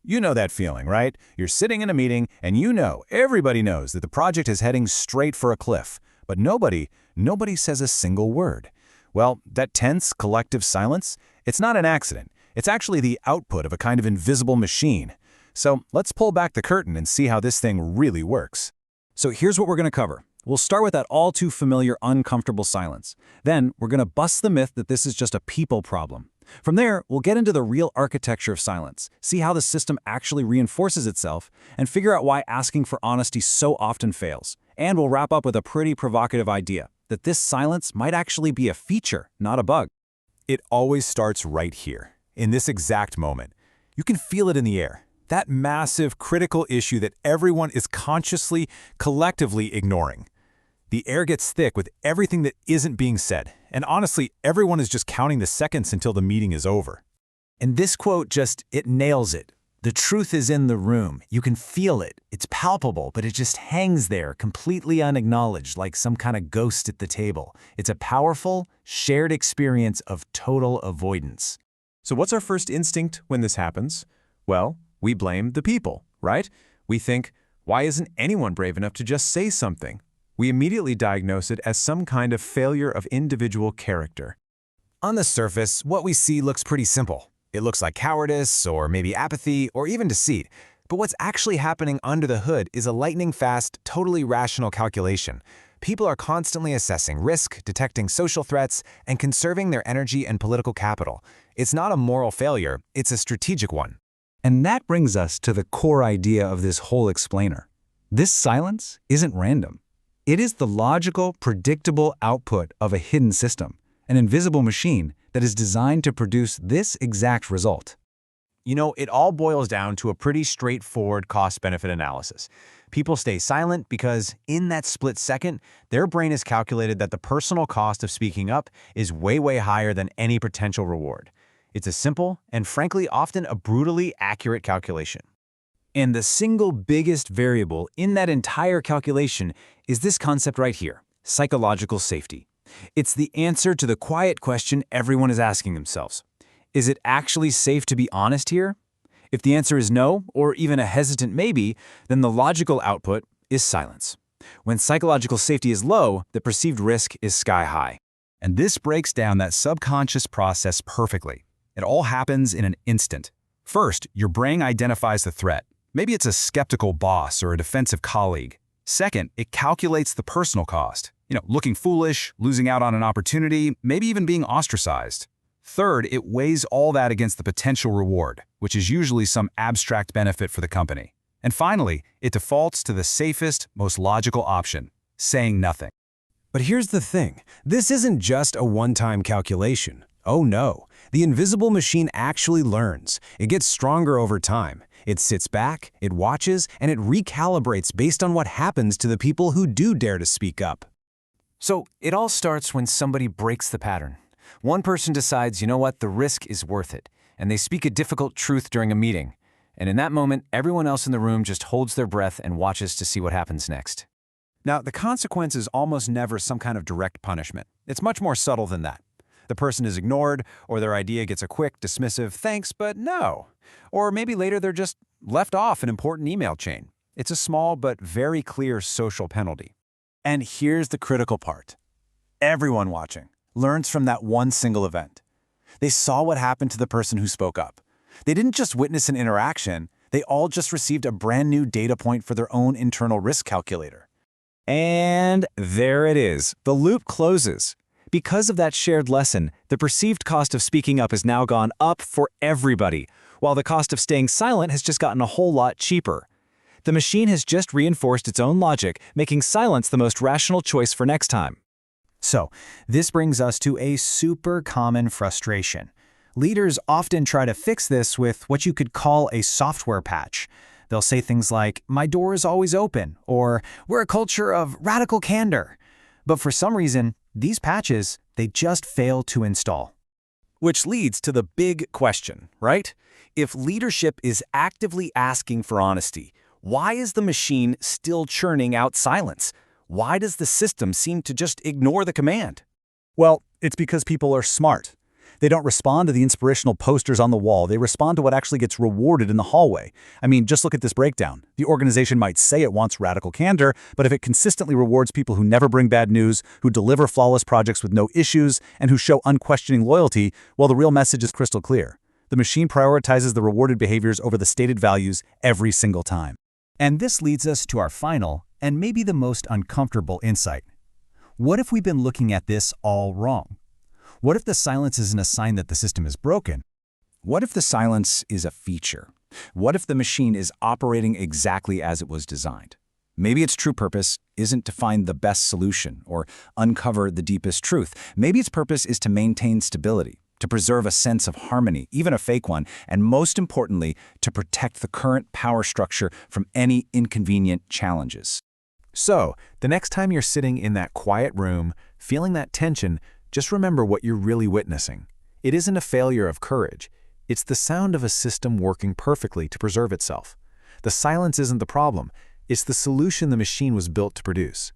You know that feeling, right? You're sitting in a meeting and everybody knows that the project is heading straight for a cliff, but nobody says a single word. Well, that tense, collective silence, it's not an accident. It's actually the output of a kind of invisible machine. So let's pull back the curtain and see how this thing really works. So here's what we're going to cover. We'll start with that all too familiar uncomfortable silence. Then we're going to bust the myth that this is just a people problem. From there, we'll get into the real architecture of silence, see how the system actually reinforces itself, and figure out why asking for honesty so often fails. And we'll wrap up with a pretty provocative idea, that this silence might actually be a feature, not a bug. It always starts right here, in this exact moment. You can feel it in the air. That massive, critical issue that everyone is consciously, collectively ignoring. The air gets thick with everything that isn't being said, and honestly, everyone is just counting the seconds until the meeting is over. And this quote it nails it. The truth is in the room. You can feel it. It's palpable, but it just hangs there, completely unacknowledged, like some kind of ghost at the table. It's a powerful, shared experience of total avoidance. So what's our first instinct when this happens? Well, we blame the people, right? We think, why isn't anyone brave enough to just say something? We immediately diagnose it as some kind of failure of individual character. On the surface, what we see looks pretty simple. It looks like cowardice, or maybe apathy, or even deceit. But what's actually happening under the hood is a lightning-fast, totally rational calculation. People are constantly assessing risk, detecting social threats, and conserving their energy and political capital. It's not a moral failure, it's a strategic one. And that brings us to the core idea of this whole explainer. This silence isn't random. It is the logical, predictable output of a hidden system, an invisible machine that is designed to produce this exact result. You know, it all boils down to a pretty straightforward cost-benefit analysis. People stay silent because, in that split second, their brain has calculated that the personal cost of speaking up is way higher than any potential reward. It's a simple and, frankly, often a brutally accurate calculation. And the single biggest variable in that entire calculation is this concept right here, psychological safety. It's the answer to the quiet question everyone is asking themselves. Is it actually safe to be honest here? If the answer is no, or even a hesitant maybe, then the logical output is silence. When psychological safety is low, the perceived risk is sky high. And this breaks down that subconscious process perfectly. It all happens in an instant. First, your brain identifies the threat. Maybe it's a skeptical boss or a defensive colleague. Second, it calculates the personal cost. Looking foolish, losing out on an opportunity, maybe even being ostracized. Third, it weighs all that against the potential reward, which is usually some abstract benefit for the company. And finally, it defaults to the safest, most logical option, saying nothing. But here's the thing. This isn't just a one-time calculation. Oh no, the invisible machine actually learns. It gets stronger over time. It sits back, it watches, and it recalibrates based on what happens to the people who do dare to speak up. So it all starts when somebody breaks the pattern. One person decides, you know what, the risk is worth it, and they speak a difficult truth during a meeting. And in that moment, everyone else in the room just holds their breath and watches to see what happens next. Now, the consequence is almost never some kind of direct punishment. It's much more subtle than that. The person is ignored, or their idea gets a quick, dismissive thanks, but no. Or maybe later they're just left off an important email chain. It's a small but very clear social penalty. And here's the critical part. Everyone watching learns from that one single event. They saw what happened to the person who spoke up. They didn't just witness an interaction, they all just received a brand new data point for their own internal risk calculator. And there it is. The loop closes. Because of that shared lesson, the perceived cost of speaking up has now gone up for everybody, while the cost of staying silent has just gotten a whole lot cheaper. The machine has just reinforced its own logic, making silence the most rational choice for next time. So, this brings us to a super common frustration. Leaders often try to fix this with what you could call a software patch. They'll say things like, "My door is always open," or "We're a culture of radical candor." But for some reason, these patches, they just fail to install. Which leads to the big question, right? If leadership is actively asking for honesty, why is the machine still churning out silence? Why does the system seem to just ignore the command? Well, it's because people are smart. They don't respond to the inspirational posters on the wall. They respond to what actually gets rewarded in the hallway. I mean, just look at this breakdown. The organization might say it wants radical candor, but if it consistently rewards people who never bring bad news, who deliver flawless projects with no issues, and who show unquestioning loyalty, well, the real message is crystal clear. The machine prioritizes the rewarded behaviors over the stated values every single time. And this leads us to our final, and maybe the most uncomfortable insight. What if we've been looking at this all wrong? What if the silence isn't a sign that the system is broken? What if the silence is a feature? What if the machine is operating exactly as it was designed? Maybe its true purpose isn't to find the best solution or uncover the deepest truth. Maybe its purpose is to maintain stability, to preserve a sense of harmony, even a fake one, and most importantly, to protect the current power structure from any inconvenient challenges. So, the next time you're sitting in that quiet room, feeling that tension, just remember what you're really witnessing. It isn't a failure of courage. It's the sound of a system working perfectly to preserve itself. The silence isn't the problem. It's the solution the machine was built to produce.